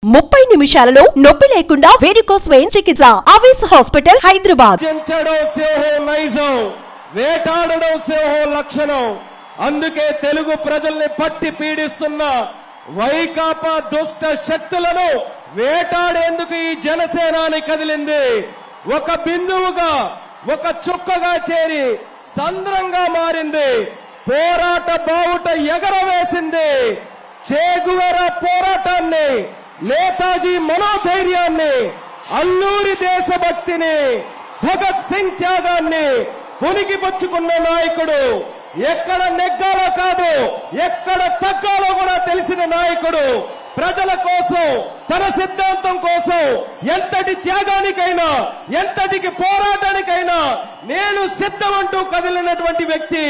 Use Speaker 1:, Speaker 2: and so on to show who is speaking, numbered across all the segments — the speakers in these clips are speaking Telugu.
Speaker 1: 30 నిమిషాలలో నొప్పి లేకుండా వేడికోస్ స్వయం చికిత్స ఆవేశ హాస్పిటల్ హైదరాబాద్.
Speaker 2: చెంచడం సేహో నైజం, వేటాడడం సేహో లక్షణం. అందుకే తెలుగు ప్రజల్ని పట్టి పీడిస్తున్న వైకాపా దుష్ట శక్తులను వేటాడేందుకు ఈ జనసేనాని కదిలింది. ఒక బిందువుగా, ఒక చుక్కగా చేరి సంద్రంగా మారింది. పోరాట బావుట ఎగరవేసింది. చేగువేరా పోరాటాన్ని, నేతాజీ మనోధైర్యాన్ని, అల్లూరి దేశభక్తిని, భగత్ సింగ్ త్యాగాన్ని పునికిపుచ్చుకున్న నాయకుడు. ఎక్కడ నెగ్గాలో కాదు, ఎక్కడ తగ్గాలో కూడా తెలిసిన నాయకుడు. ప్రజల కోసం, తన సిద్ధాంతం కోసం ఎంతటి త్యాగానికైనా, ఎంతటికి పోరాటానికైనా నేను సిద్ధమంటూ కదిలినటువంటి వ్యక్తి.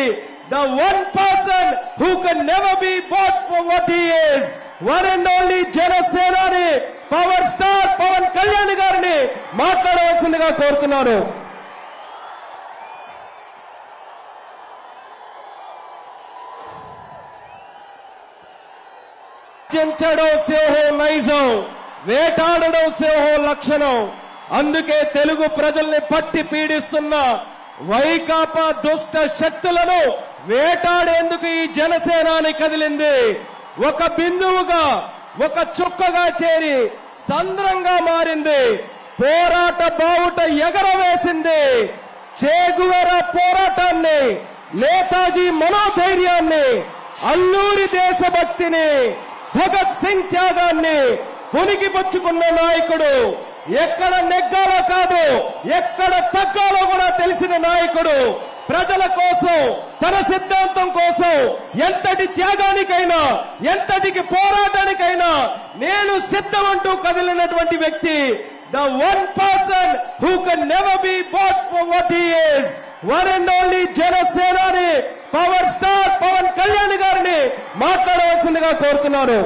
Speaker 2: The one person who can never be bought for what he is. One and only జనసేనాని పవర్ స్టార్ పవన్ కళ్యాణ్ గారిని మాట్లాడవలసిందిగా కోరుతున్నాను. చెంచడం సేహో నైజం, వేటాడడం సేహో లక్షణం. అందుకే తెలుగు ప్రజల్ని పట్టి పీడిస్తున్న వైకాపా దుష్ట శక్తులను వేటాడేందుకు ఈ జనసేనాని కదిలింది. ఒక బిందువుగా, ఒక చుక్కగా చేరి సంద్రంగా మారింది. పోరాట బావుట ఎగరవేసింది. చేగువేరా పోరాటాన్ని, నేతాజీ మనోధైర్యాన్ని, అల్లూరి దేశభక్తిని, భగత్ సింగ్ త్యాగాన్ని పునికిపుచ్చుకున్న నాయకుడు. ఎక్కడ నెగ్గాలో కాదు, ఎక్కడ తగ్గాలో కూడా తెలిసిన నాయకుడు. ప్రజల కోసం, తన సిద్ధాంతం కోసం ఎంతటి త్యాగానికైనా, ఎంతటికి పోరాటానికైనా నేను సిద్ధమంటూ కదిలినటువంటి వ్యక్తి. The one person who can never be bought for what he is. One and only జనసేనాని పవర్ స్టార్ పవన్ కళ్యాణ్ గారిని మాట్లాడవలసిందిగా కోరుతున్నాను.